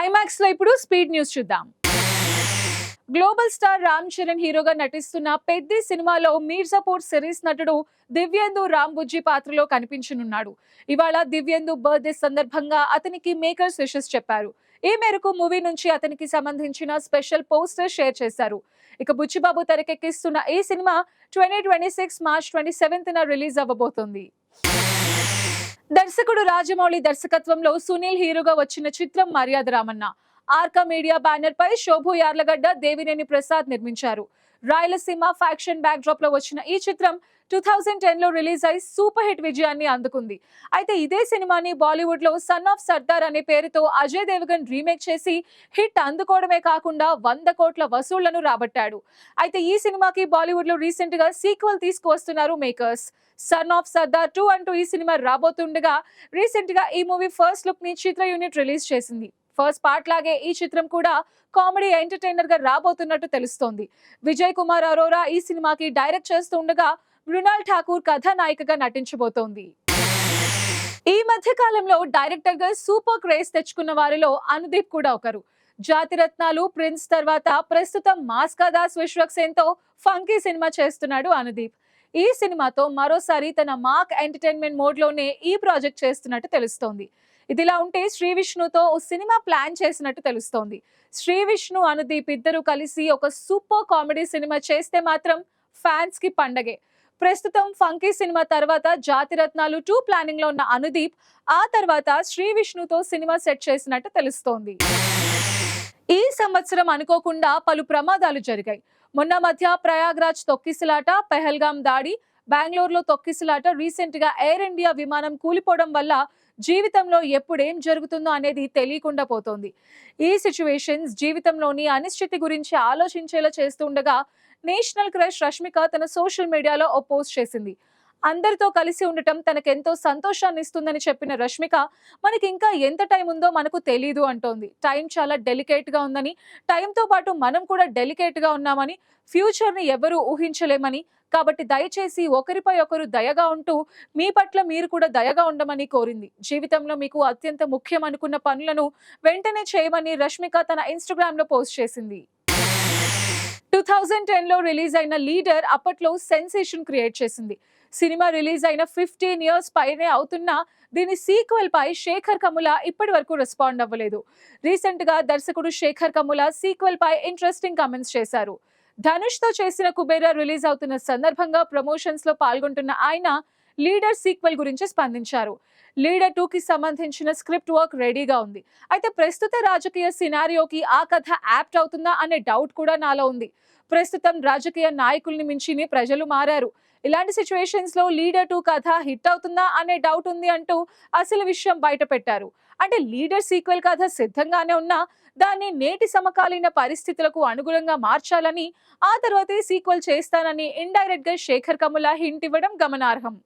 IMAX లో ఇప్పుడు speed news చూద్దాం. గ్లోబల్ స్టార్ రామ్ చరణ్ హీరోగా నటిస్తున్న పెద్ది సినిమాలో మీర్జాపూర్ సిరీస్ నటుడు దివ్యేందు రాంబుజ్జి పాత్రలో కనిపించనున్నాడు. ఇవాళ దివ్యేందు బర్త్డే సందర్భంగా అతనికి మేకర్స్ విషెస్ చెప్పారు. ఈ మేరకు మూవీ నుంచి అతనికి సంబంధించిన స్పెషల్ పోస్టర్ షేర్ చేశారు. ఇక బుచ్చిబాబు తెరకెక్కిస్తున్న ఈ సినిమా 2026 మార్చ్ 27న రిలీజ్ అవ్వబోతోంది. దర్శకుడు రాజమౌళి దర్శకత్వంలో సునీల్ హీరోగా వచ్చిన చిత్రం మర్యాద రామన్న. ఆర్కా మీడియా బ్యానర్ పై శోభు యార్లగడ్డ, దేవినేని ప్రసాద్ నిర్మించారు. రాయలసీమ ఫ్యాక్షన్ బ్యాక్ డ్రాప్ లో వచ్చిన ఈ చిత్రం 2010లో రిలీజ్ అయి సూపర్ హిట్ విజయాన్ని అందుకుంది. అయితే ఇదే సినిమాని బాలీవుడ్ లో సన్ ఆఫ్ సర్దార్ అనే పేరుతో అజయ్ దేవగన్ రీమేక్ చేసి హిట్ అందుకోవడమే కాకుండా 100 కోట్ల వసూళ్లను రాబట్టాడు. అయితే ఈ సినిమాకి బాలీవుడ్ లో రీసెంట్ గా సీక్వెల్ తీసుకువస్తున్నారు మేకర్స్. సన్ ఆఫ్ సర్దార్ 2 అంటూ ఈ సినిమా రాబోతుండగా రీసెంట్ గా ఈ మూవీ ఫస్ట్ లుక్ ని చిత్ర యూనిట్ రిలీజ్ చేసింది. ఫస్ట్ పార్ట్ లాగే ఈ చిత్రం కూడా కామెడీ ఎంటర్టైనర్ గా రాబోతున్నట్టు తెలుస్తోంది. విజయ్ కుమార్ అరోరా ఈ సినిమాకి డైరెక్ట్ చేస్తుండగా మృణాల్ ఠాకూర్ కథానాయికగా నటించబోతోంది. ఈ మధ్య కాలంలో డైరెక్టర్ గా సూపర్ క్రేజ్ తెచ్చుకున్న వారిలో అనుదీప్ కూడా ఒకరు. జాతిరత్నాలు, ప్రిన్స్ తర్వాత ప్రస్తుతం మాస్కా దాస్ విశ్వక్సేన్ తో ఫంకీ సినిమా చేస్తున్నాడు అనుదీప్. ఈ సినిమాతో మరోసారి తన మాక్ ఎంటర్టైన్మెంట్ మోడ్ లోనే ఈ ప్రాజెక్ట్ చేస్తున్నట్టు తెలుస్తోంది. ఇదిలా ఉంటే శ్రీ విష్ణుతో ఓ సినిమా ప్లాన్ చేసినట్టు తెలుస్తోంది. శ్రీ విష్ణు, అనుదీప్ ఇద్దరు కలిసి ఒక సూపర్ కామెడీ సినిమా చేస్తే మాత్రం ఫ్యాన్స్ కి పండగే. ప్రస్తుతం ఫంకీ సినిమా తర్వాత జాతిరత్నాలు 2 ప్లానింగ్ లో ఉన్న అనుదీప్ ఆ తర్వాత శ్రీ విష్ణుతో సినిమా సెట్ చేసినట్టు తెలుస్తోంది. ఈ సంవత్సరం అనుకోకుండా పలు ప్రమాదాలు జరిగాయి. మొన్న మధ్య ప్రయాగ్రాజ్ తొక్కిసలాట, పెహల్గాం దాడి, బెంగళూరులో తొక్కిసలాట, రీసెంట్ గా ఎయిర్ ఇండియా విమానం కూలిపోవడం వల్ల జీవితంలో ఎప్పుడేం జరుగుతుందో అనేది తెలియకుండా పోతోంది. ఈ సిచ్యువేషన్స్ జీవితంలోని అనిశ్చితి గురించి ఆలోచించేలా చేస్తుండగా నేషనల్ క్రష్ రష్మిక తన సోషల్ మీడియాలో ఓ పోస్ట్ చేసింది. అందరితో కలిసి ఉండటం తనకెంతో సంతోషాన్ని ఇస్తుందని చెప్పిన రష్మిక, మనకి ఇంకా ఎంత టైం ఉందో మనకు తెలీదు అంటోంది. టైం చాలా డెలికేట్ గా ఉందని, టైంతో పాటు మనం కూడా డెలికేట్ గా ఉన్నామని, ఫ్యూచర్ ని ఎవరు ఊహించలేమని, కాబట్టి దయచేసి ఒకరిపై ఒకరు దయగా ఉంటూ మీ పట్ల మీరు కూడా దయగా ఉండమని కోరింది. జీవితంలో మీకు అత్యంత ముఖ్యం అనుకున్న పనులను వెంటనే చేయమని రష్మిక తన ఇన్స్టాగ్రామ్ లో పోస్ట్ చేసింది. 2010లో రిలీజ్ అయిన లీడర్ అప్పట్లో సెన్సేషన్ క్రియేట్ చేసింది. సినిమా రిలీజ్ అయిన 15 years పైనే అవుతున్నా దీని సీక్వెల్ పై శేఖర్ కమ్ముల ఇప్పటి వరకు రెస్పాండ్ అవ్వలేదు. రీసెంట్ గా దర్శకుడు శేఖర్ కమ్ముల సీక్వెల్ పై ఇంట్రెస్టింగ్ కామెంట్స్ చేశారు. ధనుష్ తో చేసిన కుబేరా రిలీజ్ అవుతున్న సందర్భంగా ప్రమోషన్స్ లో పాల్గొంటున్న ఆయన లీడర్ సీక్వెల్ గురించి స్పందించారు. లీడర్ 2 కి సంబంధించిన స్క్రిప్ట్ వర్క్ రెడీగా ఉంది. అయితే ప్రస్తుత రాజకీయ సినారియోకి ఆ కథ యాప్ట్ అవుతుందా అనే డౌట్ కూడా నాలో ఉంది. ప్రస్తుతం రాజకీయ నాయకుల్ని మించి ప్రజలు మారారు. ఇలాంటి సిచ్యువేషన్స్ లో లీడర్ 2 కథ హిట్ అవుతుందా అనే డౌట్ ఉంది అంటూ అసలు విషయం బయట పెట్టారు. అంటే లీడర్ సీక్వెల్ కథ సిద్ధంగానే ఉన్నా దాన్ని నేటి సమకాలీన పరిస్థితులకు అనుగుణంగా మార్చాలని, ఆ తర్వాతే సీక్వెల్ చేస్తానని ఇండైరెక్ట్ గా శేఖర్ కమ్ముల హింట్ ఇవ్వడం గమనార్హం.